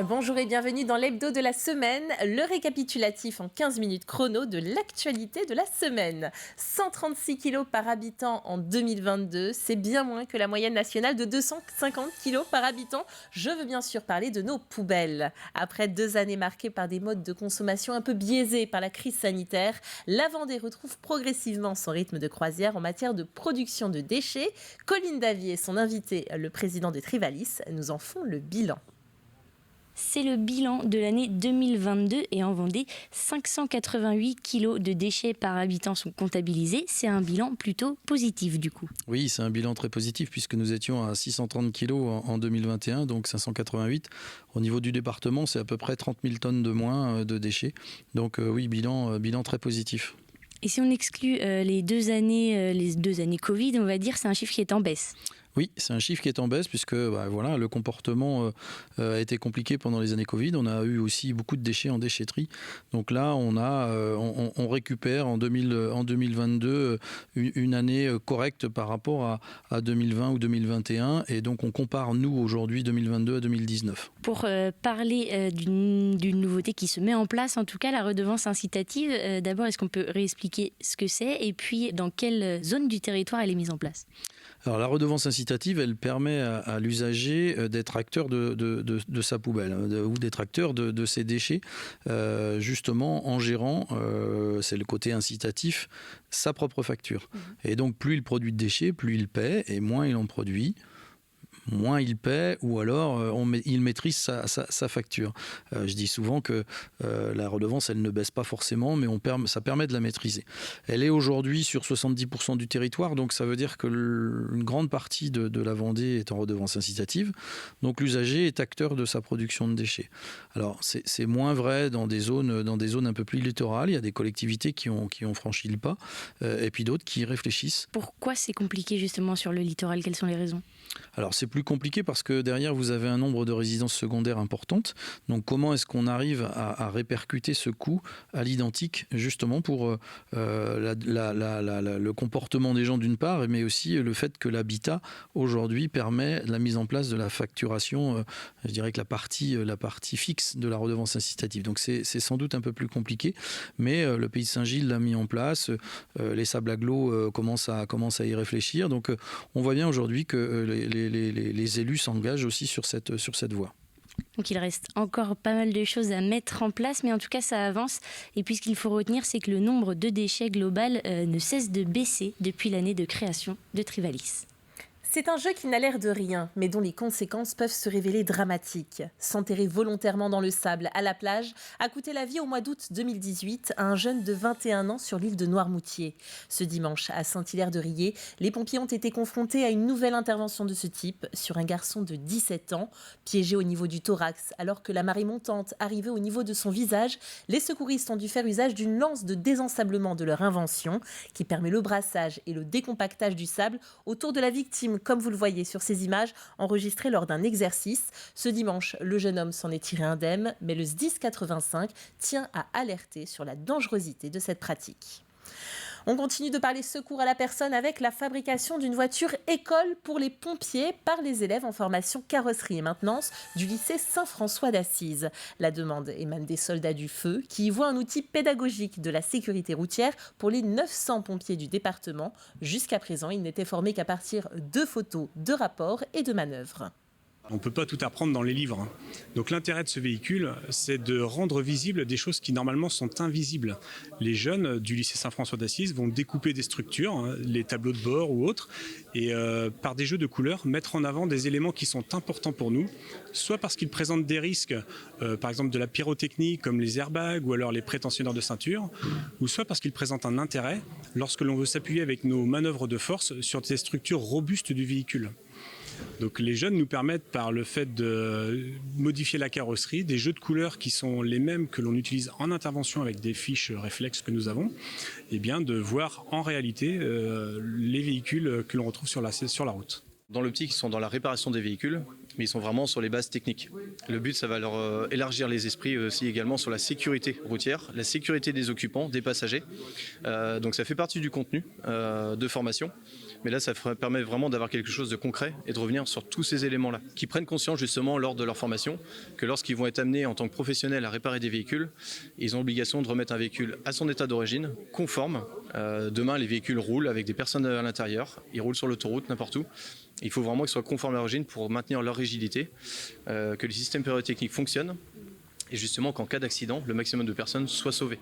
Bonjour et bienvenue dans l'hebdo de la semaine, le récapitulatif en 15 minutes chrono de l'actualité de la semaine. 136 kilos par habitant en 2022, c'est bien moins que la moyenne nationale de 250 kilos par habitant. Je veux bien sûr parler de nos poubelles. Après 2 années marquées par des modes de consommation un peu biaisés par la crise sanitaire, la Vendée retrouve progressivement son rythme de croisière en matière de production de déchets. Colline Davy et son invité, le président de Trivalis, nous en font le bilan. C'est le bilan de l'année 2022 et en Vendée, 588 kilos de déchets par habitant sont comptabilisés. C'est un bilan plutôt positif du coup. Oui, c'est un bilan très positif puisque nous étions à 630 kilos en 2021, donc 588. Au niveau du département, c'est à peu près 30 000 tonnes de moins de déchets. Donc oui, bilan très positif. Et si on exclut les deux années Covid, on va dire, c'est un chiffre qui est en baisse. Oui, c'est un chiffre qui est en baisse puisque le comportement a été compliqué pendant les années Covid. On a eu aussi beaucoup de déchets en déchetterie. Donc là, on récupère en 2022 une année correcte par rapport à 2020 ou 2021. Et donc on compare, nous, aujourd'hui, 2022 à 2019. Pour parler d'une nouveauté qui se met en place, en tout cas la redevance incitative, d'abord, est-ce qu'on peut réexpliquer ce que c'est et puis dans quelle zone du territoire elle est mise en place ? Alors la redevance incitative, elle permet à l'usager d'être acteur de sa poubelle ou d'être acteur de ses déchets, justement en gérant, c'est le côté incitatif, sa propre facture. Et donc plus il produit de déchets, plus il paie et moins il en produit. Moins il paie ou alors il maîtrise sa facture. Je dis souvent que la redevance, elle ne baisse pas forcément, mais ça permet de la maîtriser. Elle est aujourd'hui sur 70% du territoire, donc ça veut dire que une grande partie de la Vendée est en redevance incitative. Donc l'usager est acteur de sa production de déchets. Alors c'est moins vrai dans des zones un peu plus littorales. Il y a des collectivités qui ont franchi le pas, et puis d'autres qui y réfléchissent. Pourquoi c'est compliqué justement sur le littoral ? Quelles sont les raisons ? Alors c'est plus compliqué parce que derrière vous avez un nombre de résidences secondaires importantes. Donc comment est-ce qu'on arrive à répercuter ce coût à l'identique justement pour le comportement des gens d'une part, mais aussi le fait que l'habitat aujourd'hui permet la mise en place de la facturation, je dirais que la partie fixe de la redevance incitative. Donc c'est sans doute un peu plus compliqué, mais le Pays de Saint-Gilles l'a mis en place, les Sables Agglos commencent à y réfléchir. Donc on voit bien aujourd'hui que les élus s'engagent aussi sur cette voie. Donc il reste encore pas mal de choses à mettre en place, mais en tout cas ça avance. Et puis ce qu'il faut retenir, c'est que le nombre de déchets global ne cesse de baisser depuis l'année de création de Trivalis. C'est un jeu qui n'a l'air de rien, mais dont les conséquences peuvent se révéler dramatiques. S'enterrer volontairement dans le sable à la plage a coûté la vie au mois d'août 2018 à un jeune de 21 ans sur l'île de Noirmoutier. Ce dimanche, à Saint-Hilaire-de-Riez, les pompiers ont été confrontés à une nouvelle intervention de ce type sur un garçon de 17 ans. Piégé au niveau du thorax, alors que la marée montante arrivait au niveau de son visage, les secouristes ont dû faire usage d'une lance de désensablement de leur invention qui permet le brassage et le décompactage du sable autour de la victime, comme vous le voyez sur ces images enregistrées lors d'un exercice. Ce dimanche, le jeune homme s'en est tiré indemne, mais le SDIS 85 tient à alerter sur la dangerosité de cette pratique. On continue de parler secours à la personne avec la fabrication d'une voiture école pour les pompiers par les élèves en formation carrosserie et maintenance du lycée Saint-François d'Assise. La demande émane des soldats du feu qui y voient un outil pédagogique de la sécurité routière pour les 900 pompiers du département. Jusqu'à présent, ils n'étaient formés qu'à partir de photos, de rapports et de manœuvres. On ne peut pas tout apprendre dans les livres. Donc l'intérêt de ce véhicule, c'est de rendre visibles des choses qui normalement sont invisibles. Les jeunes du lycée Saint-François d'Assise vont découper des structures, les tableaux de bord ou autres, et par des jeux de couleurs, mettre en avant des éléments qui sont importants pour nous, soit parce qu'ils présentent des risques, par exemple de la pyrotechnie comme les airbags ou alors les prétensionneurs de ceinture, ou soit parce qu'ils présentent un intérêt lorsque l'on veut s'appuyer avec nos manœuvres de force sur des structures robustes du véhicule. Donc les jeunes nous permettent, par le fait de modifier la carrosserie, des jeux de couleurs qui sont les mêmes que l'on utilise en intervention avec des fiches réflexes que nous avons, et bien de voir en réalité les véhicules que l'on retrouve sur la route. Dans l'optique, ils sont dans la réparation des véhicules, mais ils sont vraiment sur les bases techniques. Le but, ça va leur élargir les esprits aussi également sur la sécurité routière, la sécurité des occupants, des passagers. Donc ça fait partie du contenu de formation. Mais là, ça permet vraiment d'avoir quelque chose de concret et de revenir sur tous ces éléments-là, qui prennent conscience justement lors de leur formation que lorsqu'ils vont être amenés en tant que professionnels à réparer des véhicules, ils ont l'obligation de remettre un véhicule à son état d'origine, conforme. Demain, les véhicules roulent avec des personnes à l'intérieur, ils roulent sur l'autoroute, n'importe où. Il faut vraiment qu'ils soient conformes à l'origine pour maintenir leur rigidité, que les systèmes pyrotechniques fonctionnent et justement qu'en cas d'accident, le maximum de personnes soient sauvées.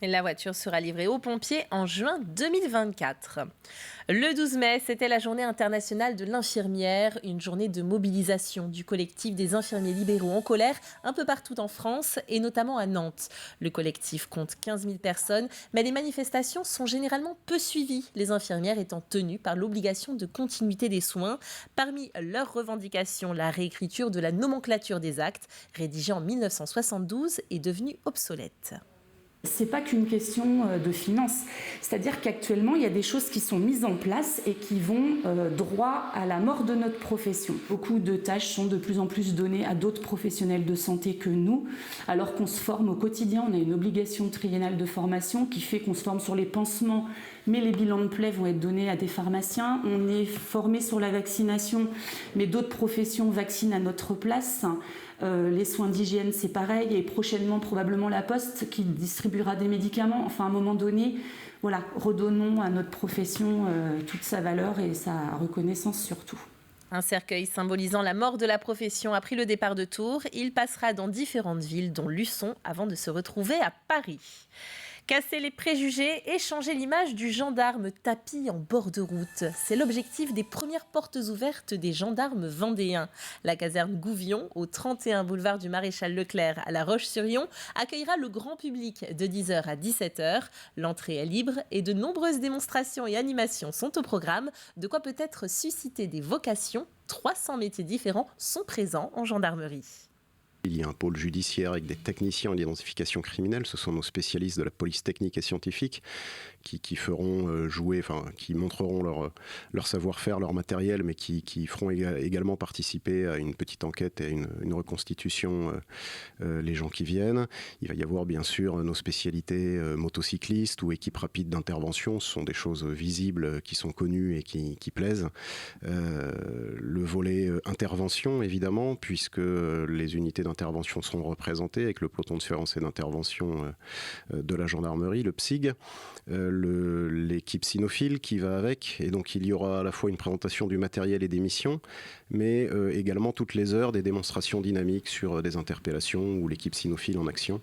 La voiture sera livrée aux pompiers en juin 2024. Le 12 mai, c'était la journée internationale de l'infirmière, une journée de mobilisation du collectif des infirmiers libéraux en colère un peu partout en France et notamment à Nantes. Le collectif compte 15 000 personnes, mais les manifestations sont généralement peu suivies, les infirmières étant tenues par l'obligation de continuité des soins. Parmi leurs revendications, la réécriture de la nomenclature des actes, rédigée en 1972, est devenue obsolète. C'est pas qu'une question de finances. C'est-à-dire qu'actuellement, il y a des choses qui sont mises en place et qui vont droit à la mort de notre profession. Beaucoup de tâches sont de plus en plus données à d'autres professionnels de santé que nous, alors qu'on se forme au quotidien. On a une obligation triennale de formation qui fait qu'on se forme sur les pansements, mais les bilans de plaies vont être donnés à des pharmaciens. On est formé sur la vaccination, mais d'autres professions vaccinent à notre place. Les soins d'hygiène, c'est pareil, et prochainement probablement la Poste qui distribuera des médicaments. Enfin, à un moment donné, voilà, redonnons à notre profession toute sa valeur et sa reconnaissance surtout. Un cercueil symbolisant la mort de la profession a pris le départ de Tours. Il passera dans différentes villes, dont Luçon, avant de se retrouver à Paris. Casser les préjugés et changer l'image du gendarme tapi en bord de route. C'est l'objectif des premières portes ouvertes des gendarmes vendéens. La caserne Gouvion, au 31 boulevard du Maréchal Leclerc à La Roche-sur-Yon, accueillera le grand public de 10h à 17h. L'entrée est libre et de nombreuses démonstrations et animations sont au programme, de quoi peut-être susciter des vocations. 300 métiers différents sont présents en gendarmerie. Il y a un pôle judiciaire avec des techniciens en identification criminelle, ce sont nos spécialistes de la police technique et scientifique qui feront jouer, enfin qui montreront leur savoir-faire, leur matériel, mais qui feront également participer à une petite enquête et une reconstitution les gens qui viennent. Il va y avoir bien sûr nos spécialités motocyclistes ou équipes rapides d'intervention, ce sont des choses visibles qui sont connues et qui plaisent. Le volet intervention évidemment, puisque les unités d'intervention seront représentées avec le peloton de surveillance et d'intervention de la gendarmerie, le PSIG, l'équipe cynophile qui va avec, et donc il y aura à la fois une présentation du matériel et des missions, mais également toutes les heures des démonstrations dynamiques sur des interpellations ou l'équipe cynophile en action.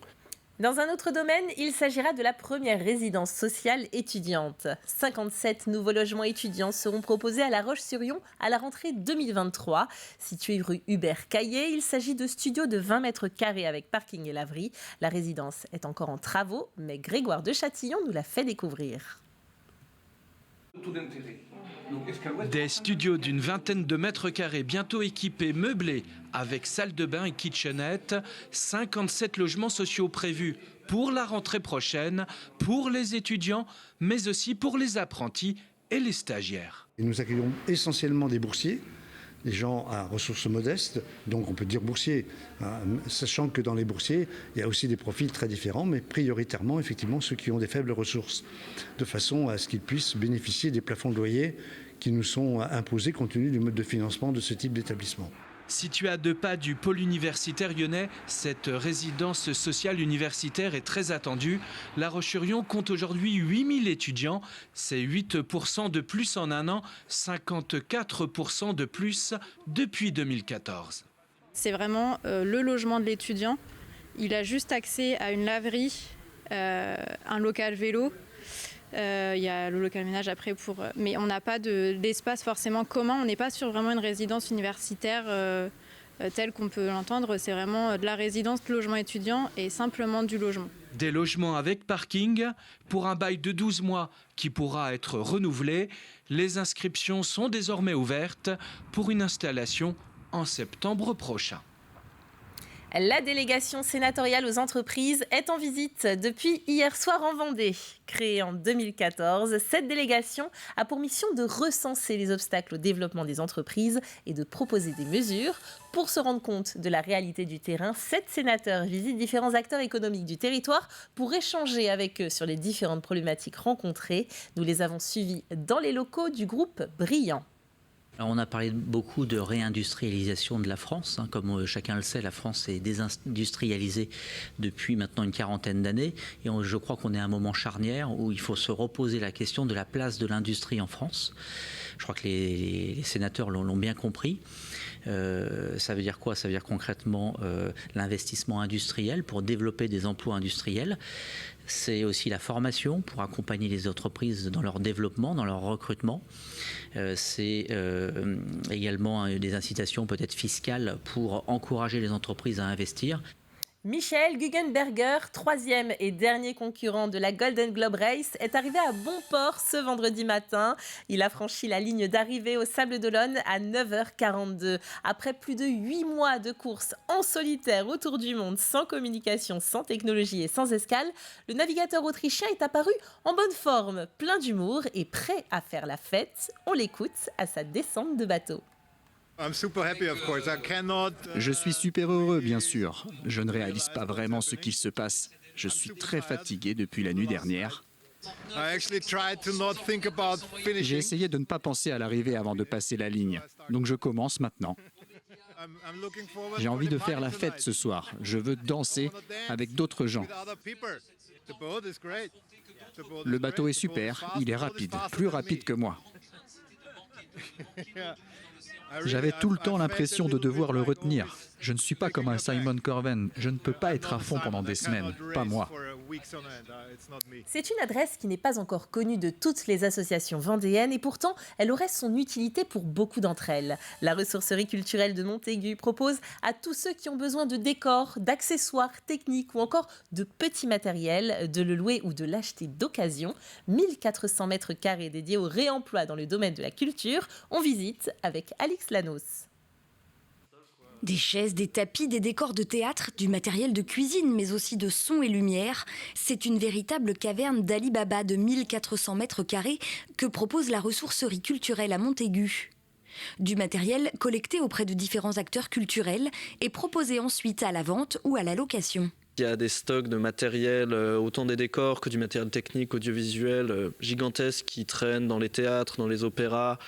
Dans un autre domaine, il s'agira de la première résidence sociale étudiante. 57 nouveaux logements étudiants seront proposés à La Roche-sur-Yon à la rentrée 2023. Situé rue Hubert Caillé, il s'agit de studios de 20 mètres carrés avec parking et laverie. La résidence est encore en travaux, mais Grégoire de Châtillon nous l'a fait découvrir. Des studios d'une vingtaine de mètres carrés, bientôt équipés, meublés, avec salle de bain et kitchenette. 57 logements sociaux prévus pour la rentrée prochaine, pour les étudiants, mais aussi pour les apprentis et les stagiaires. Et nous accueillons essentiellement des boursiers, des gens à ressources modestes, donc on peut dire boursiers, sachant que dans les boursiers, il y a aussi des profils très différents, mais prioritairement, effectivement, ceux qui ont des faibles ressources, de façon à ce qu'ils puissent bénéficier des plafonds de loyer qui nous sont imposés compte tenu du mode de financement de ce type d'établissement. Située à 2 pas du pôle universitaire lyonnais, cette résidence sociale universitaire est très attendue. La Roche-sur-Yon compte aujourd'hui 8000 étudiants. C'est 8% de plus en un an, 54% de plus depuis 2014. C'est vraiment le logement de l'étudiant. Il a juste accès à une laverie, un local vélo. Il y a le local ménage après mais on n'a pas d'espace forcément commun. On n'est pas sur vraiment une résidence universitaire telle qu'on peut l'entendre. C'est vraiment de la résidence, de logement étudiant et simplement du logement. Des logements avec parking pour un bail de 12 mois qui pourra être renouvelé. Les inscriptions sont désormais ouvertes pour une installation en septembre prochain. La délégation sénatoriale aux entreprises est en visite depuis hier soir en Vendée. Créée en 2014, cette délégation a pour mission de recenser les obstacles au développement des entreprises et de proposer des mesures. Pour se rendre compte de la réalité du terrain, 7 sénateurs visitent différents acteurs économiques du territoire pour échanger avec eux sur les différentes problématiques rencontrées. Nous les avons suivis dans les locaux du groupe Brillant. Alors on a parlé beaucoup de réindustrialisation de la France. Comme chacun le sait, la France est désindustrialisée depuis maintenant une quarantaine d'années. Et je crois qu'on est à un moment charnière où il faut se reposer la question de la place de l'industrie en France. Je crois que les sénateurs l'ont bien compris. Ça veut dire quoi? Ça veut dire concrètement l'investissement industriel pour développer des emplois industriels. C'est aussi la formation pour accompagner les entreprises dans leur développement, dans leur recrutement. C'est également des incitations peut-être fiscales pour encourager les entreprises à investir. Michael Guggenberger, 3e et dernier concurrent de la Golden Globe Race, est arrivé à bon port ce vendredi matin. Il a franchi la ligne d'arrivée au Sables d'Olonne à 9h42. Après plus de 8 mois de course en solitaire autour du monde, sans communication, sans technologie et sans escale, le navigateur autrichien est apparu en bonne forme, plein d'humour et prêt à faire la fête. On l'écoute à sa descente de bateau. Je suis super heureux, bien sûr. Je ne réalise pas vraiment ce qu'il se passe. Je suis très fatigué depuis la nuit dernière. J'ai essayé de ne pas penser à l'arrivée avant de passer la ligne. Donc je commence maintenant. J'ai envie de faire la fête ce soir. Je veux danser avec d'autres gens. Le bateau est super, il est rapide, plus rapide que moi. J'avais tout le temps l'impression de devoir le retenir. Je ne suis pas comme un Simon Corven. Je ne peux pas être à fond pendant des semaines. Pas moi. C'est une adresse qui n'est pas encore connue de toutes les associations vendéennes et pourtant, elle aurait son utilité pour beaucoup d'entre elles. La ressourcerie culturelle de Montaigu propose à tous ceux qui ont besoin de décors, d'accessoires techniques ou encore de petits matériels, de le louer ou de l'acheter d'occasion. 1400 mètres carrés dédiés au réemploi dans le domaine de la culture. On visite avec Alix Lanos. Des chaises, des tapis, des décors de théâtre, du matériel de cuisine, mais aussi de son et lumière. C'est une véritable caverne d'Ali Baba de 1400 mètres carrés que propose la ressourcerie culturelle à Montaigu. Du matériel collecté auprès de différents acteurs culturels et proposé ensuite à la vente ou à la location. Il y a des stocks de matériel, autant des décors que du matériel technique, audiovisuel, gigantesque qui traînent dans les théâtres, dans les opéras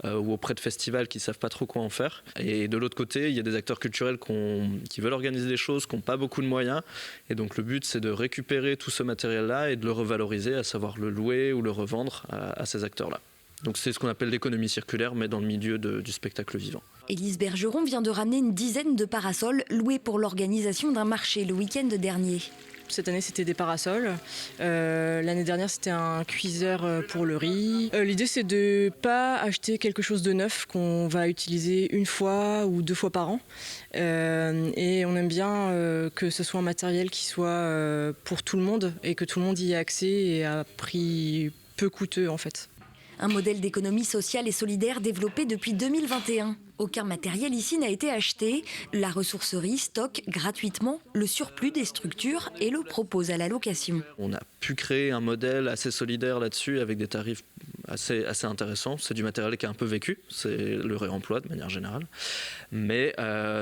ou auprès de festivals qui ne savent pas trop quoi en faire. Et de l'autre côté, il y a des acteurs culturels qui veulent organiser des choses, qui n'ont pas beaucoup de moyens. Et donc le but, c'est de récupérer tout ce matériel-là et de le revaloriser, à savoir le louer ou le revendre à ces acteurs-là. Donc c'est ce qu'on appelle l'économie circulaire, mais dans le milieu du spectacle vivant. Élise Bergeron vient de ramener une dizaine de parasols loués pour l'organisation d'un marché le week-end dernier. Cette année, c'était des parasols. L'année dernière, c'était un cuiseur pour le riz. L'idée, c'est de ne pas acheter quelque chose de neuf qu'on va utiliser une fois ou 2 fois par an. Et on aime bien que ce soit un matériel qui soit pour tout le monde et que tout le monde y ait accès et à prix peu coûteux, en fait. Un modèle d'économie sociale et solidaire développé depuis 2021. Aucun matériel ici n'a été acheté. La ressourcerie stocke gratuitement le surplus des structures et le propose à la location. On a pu créer un modèle assez solidaire là-dessus avec des tarifs assez intéressants. C'est du matériel qui a un peu vécu, c'est le réemploi de manière générale. Mais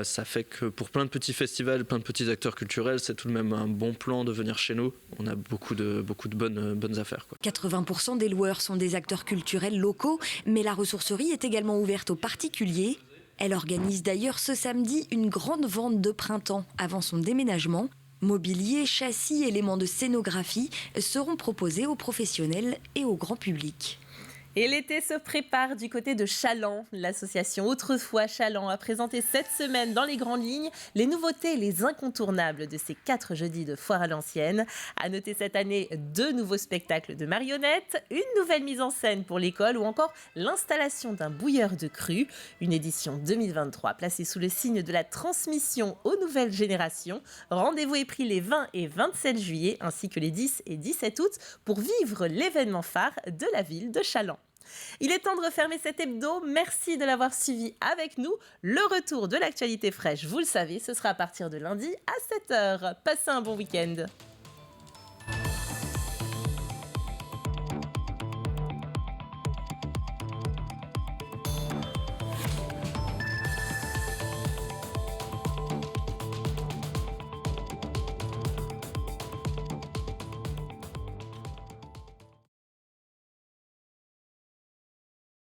ça fait que pour plein de petits festivals, plein de petits acteurs culturels, c'est tout de même un bon plan de venir chez nous. On a beaucoup de bonnes affaires, quoi. 80% des loueurs sont des acteurs culturels locaux, mais la ressourcerie est également ouverte aux particuliers. Elle organise d'ailleurs ce samedi une grande vente de printemps avant son déménagement. Mobilier, châssis, éléments de scénographie seront proposés aux professionnels et au grand public. Et l'été se prépare du côté de Chaland. L'association Autrefois Chaland a présenté cette semaine dans les grandes lignes les nouveautés, les incontournables de ces 4 jeudis de foire à l'ancienne. À noter cette année 2 nouveaux spectacles de marionnettes, une nouvelle mise en scène pour l'école ou encore l'installation d'un bouilleur de cru. Une édition 2023 placée sous le signe de la transmission aux nouvelles générations. Rendez-vous est pris les 20 et 27 juillet ainsi que les 10 et 17 août pour vivre l'événement phare de la ville de Chaland. Il est temps de refermer cet hebdo. Merci de l'avoir suivi avec nous. Le retour de l'actualité fraîche, vous le savez, ce sera à partir de lundi à 7h. Passez un bon week-end.